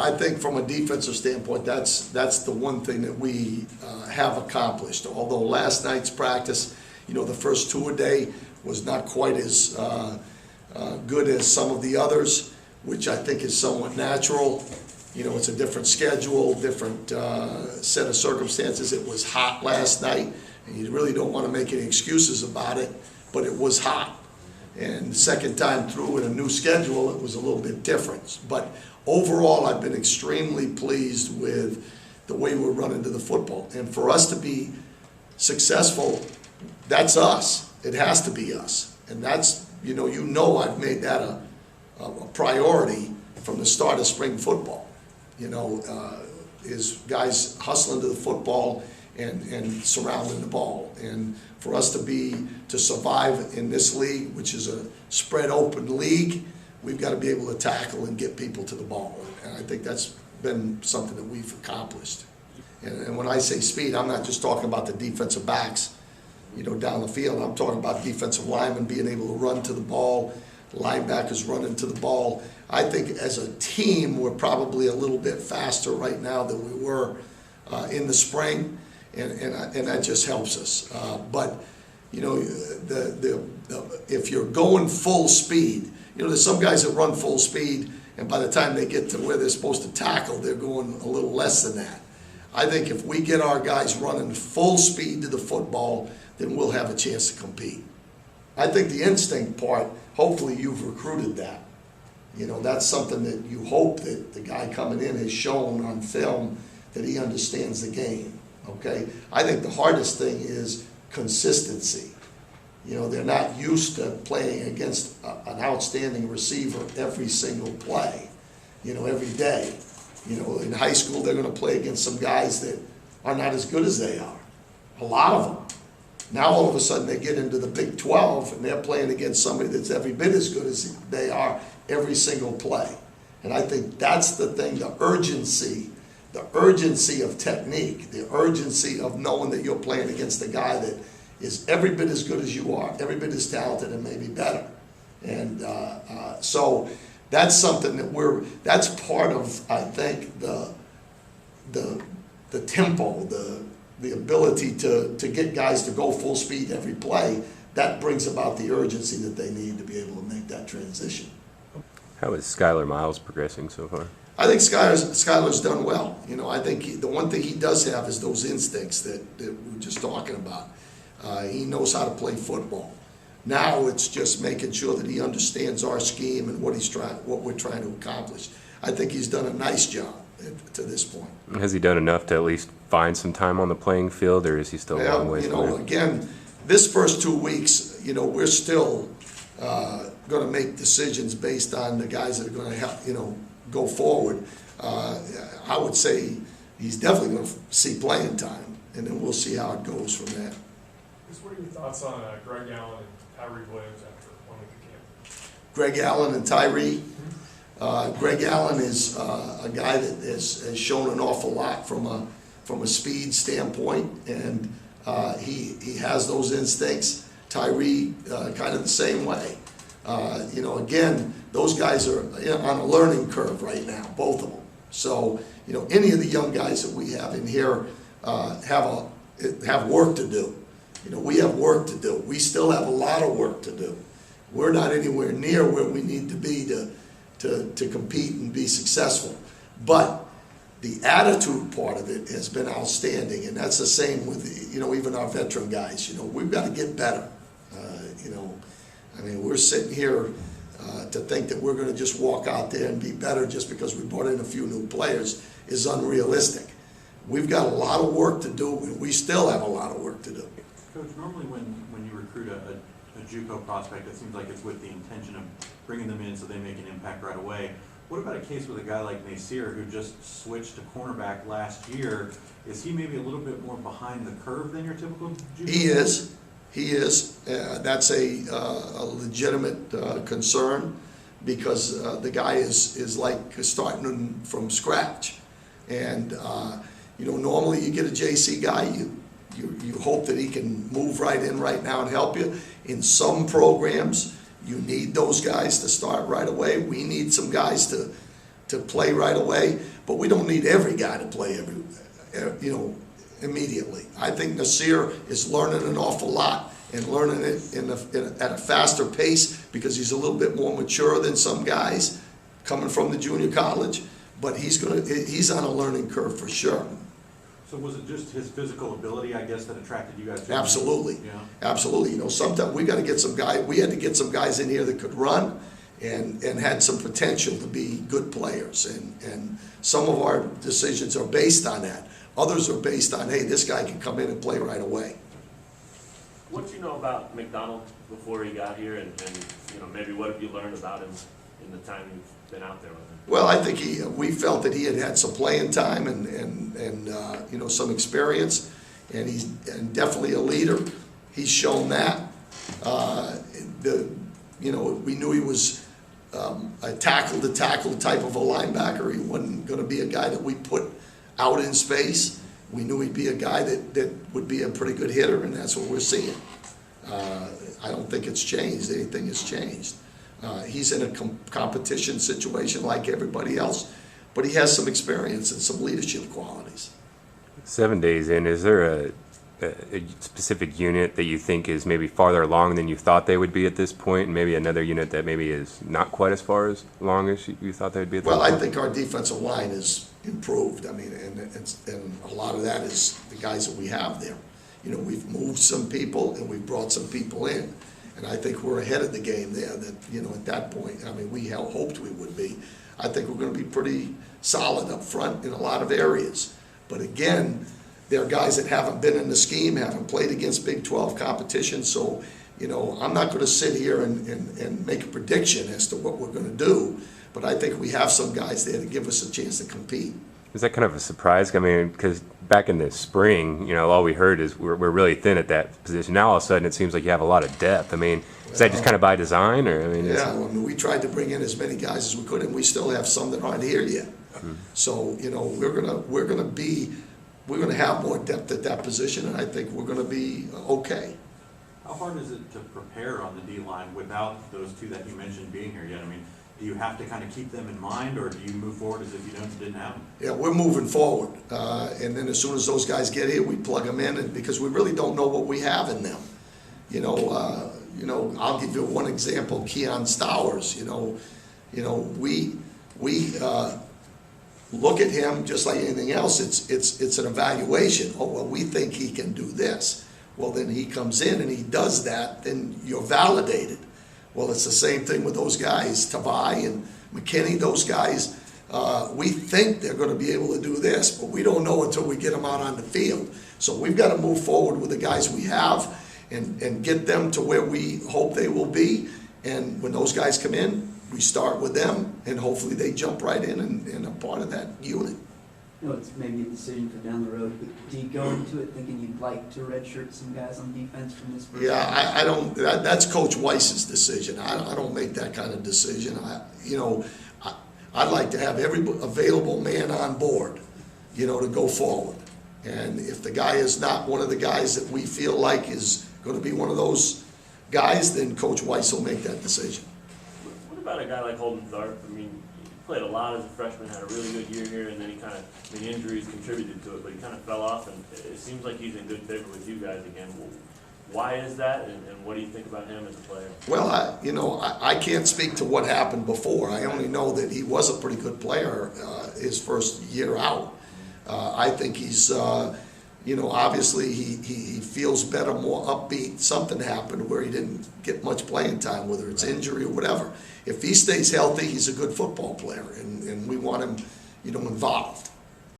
I think from a defensive standpoint, that's the one thing that we have accomplished. Although last night's practice, the first two-a-day was not quite as good as some of the others, which I think is somewhat natural. It's a different schedule, different set of circumstances. It was hot last night, and you really don't want to make any excuses about it, but it was hot. And the second time through in a new schedule, it was a little bit different. But overall, I've been extremely pleased with the way we're running to the football. And for us to be successful, that's us. It has to be us. And that's, I've made that a priority from the start of spring football. Is guys hustling to the football and surrounding the ball. And for us to survive in this league, which is a spread open league, we've got to be able to tackle and get people to the ball. And I think that's been something that we've accomplished. And when I say speed, I'm not just talking about the defensive backs, down the field. I'm talking about defensive linemen being able to run to the ball, linebackers running to the ball. I think as a team, we're probably a little bit faster right now than we were in the spring, and that just helps us. But if you're going full speed, there's some guys that run full speed, and by the time they get to where they're supposed to tackle, they're going a little less than that. I think if we get our guys running full speed to the football, then we'll have a chance to compete. I think the instinct part, hopefully you've recruited that. That's something that you hope that the guy coming in has shown on film that he understands the game, okay? I think the hardest thing is consistency. They're not used to playing against an outstanding receiver every single play, every day. In high school, they're going to play against some guys that are not as good as they are, a lot of them. Now all of a sudden they get into the Big 12 and they're playing against somebody that's every bit as good as they are every single play. And I think that's the thing, the urgency of technique, the urgency of knowing that you're playing against a guy that is every bit as good as you are, every bit as talented and maybe better. And so that's something that that's part of, I think, the tempo, the ability to get guys to go full speed every play. That brings about the urgency that they need to be able to make that transition. How is Skylar Miles progressing so far? I think Skylar's done well. I think the one thing he does have is those instincts that we were just talking about. He knows how to play football. Now it's just making sure that he understands our scheme and what we're trying to accomplish. I think he's done a nice job to this point. Has he done enough to at least find some time on the playing field, or is he still a long ways away? Again, this first 2 weeks, we're still going to make decisions based on the guys that are going to help, go forward. I would say he's definitely going to see playing time, and then we'll see how it goes from there. What are your thoughts on Greg Allen and Tyree Williams after 1 week of camp? Greg Allen and Tyree. Greg Allen is a guy that has shown an awful lot from a speed standpoint, and he has those instincts. Tyree, kind of the same way. Again, those guys are on a learning curve right now, both of them. So, any of the young guys that we have in here have work to do. We have work to do. We still have a lot of work to do. We're not anywhere near where we need to be to compete and be successful. But the attitude part of it has been outstanding, and that's the same with even our veteran guys. We've got to get better. We're sitting here to think that we're going to just walk out there and be better just because we brought in a few new players is unrealistic. We've got a lot of work to do, and we still have a lot of work to do. Coach, normally when you recruit a JUCO prospect, it seems like it's with the intention of bringing them in so they make an impact right away. What about a case with a guy like Nasir who just switched to cornerback last year? Is he maybe a little bit more behind the curve than your typical JUCO? He is. He is. That's a legitimate concern because the guy is like starting from scratch. And normally you get a JC guy, you hope that he can move right in right now and help you. In some programs, you need those guys to start right away. We need some guys to to play right away, but we don't need every guy to play immediately. I think Nasir is learning an awful lot and learning it at a faster pace because he's a little bit more mature than some guys coming from the junior college, but he's on a learning curve for sure. So was it just his physical ability, I guess, that attracted you guys to him? Absolutely. Yeah. Absolutely. sometimes we had to get some guys in here that could run and had some potential to be good players. And some of our decisions are based on that. Others are based on, hey, this guy can come in and play right away. What do you know about McDonald before he got here, and maybe what have you learned about him in the time you've been out there with him? Well, I think we felt that he had some playing time and some experience, and he's definitely a leader. He's shown that. We knew he was a tackle-to-tackle type of a linebacker. He wasn't going to be a guy that we put out in space. We knew he'd be a guy that would be a pretty good hitter, and that's what we're seeing. I don't think it's changed. Anything has changed. He's in a competition situation like everybody else, but he has some experience and some leadership qualities. 7 days in, is there a specific unit that you think is maybe farther along than you thought they would be at this point, and maybe another unit that maybe is not quite as far as long as you thought they would be at this Well, point? I think our defensive line is improved. I mean, and a lot of that is the guys that we have there. We've moved some people and we've brought some people in. And I think we're ahead of the game there that, at that point, I mean, we hoped we would be. I think we're going to be pretty solid up front in a lot of areas. But again, there are guys that haven't been in the scheme, haven't played against Big 12 competition. So, I'm not going to sit here and make a prediction as to what we're going to do. But I think we have some guys there to give us a chance to compete. Is that kind of a surprise? I mean, because back in the spring, all we heard is we're really thin at that position. Now all of a sudden it seems like you have a lot of depth. I mean, is that just kind of by design, or we tried to bring in as many guys as we could, and we still have some that aren't here yet. So we're gonna have more depth at that position, and I think we're gonna be okay. How hard is it to prepare on the D-line without those two that you mentioned being here yet? I mean, do you have to kind of keep them in mind, or do you move forward as if you didn't have them? Yeah, we're moving forward, and then as soon as those guys get here, we plug them in, because we really don't know what we have in them. I'll give you one example: Keon Stowers. We look at him just like anything else. It's an evaluation. Oh well, we think he can do this. Well, then he comes in and he does that. Then you're validated. Well, it's the same thing with those guys, Tavai and McKinney. Those guys, we think they're going to be able to do this, but we don't know until we get them out on the field. So we've got to move forward with the guys we have and get them to where we hope they will be. And when those guys come in, we start with them, and hopefully they jump right in and are part of that unit. It's maybe a decision for down the road, but do you go into it thinking you'd like to redshirt some guys on defense from this first? Yeah, I don't. That's Coach Weiss's decision. I don't make that kind of decision. I'd like to have every available man on board, to go forward. And if the guy is not one of the guys that we feel like is going to be one of those guys, then Coach Weiss will make that decision. What about a guy like Holden Tharp? I mean, he played a lot as a freshman, had a really good year here, and then injuries contributed to it, but he kind of fell off, and it seems like he's in good favor with you guys again. Why is that, and what do you think about him as a player? Well, I can't speak to what happened before. I only know that he was a pretty good player his first year out. I think he's, obviously he feels better, more upbeat. Something happened where he didn't get much playing time, whether it's injury or whatever. If he stays healthy, he's a good football player, and we want him, involved.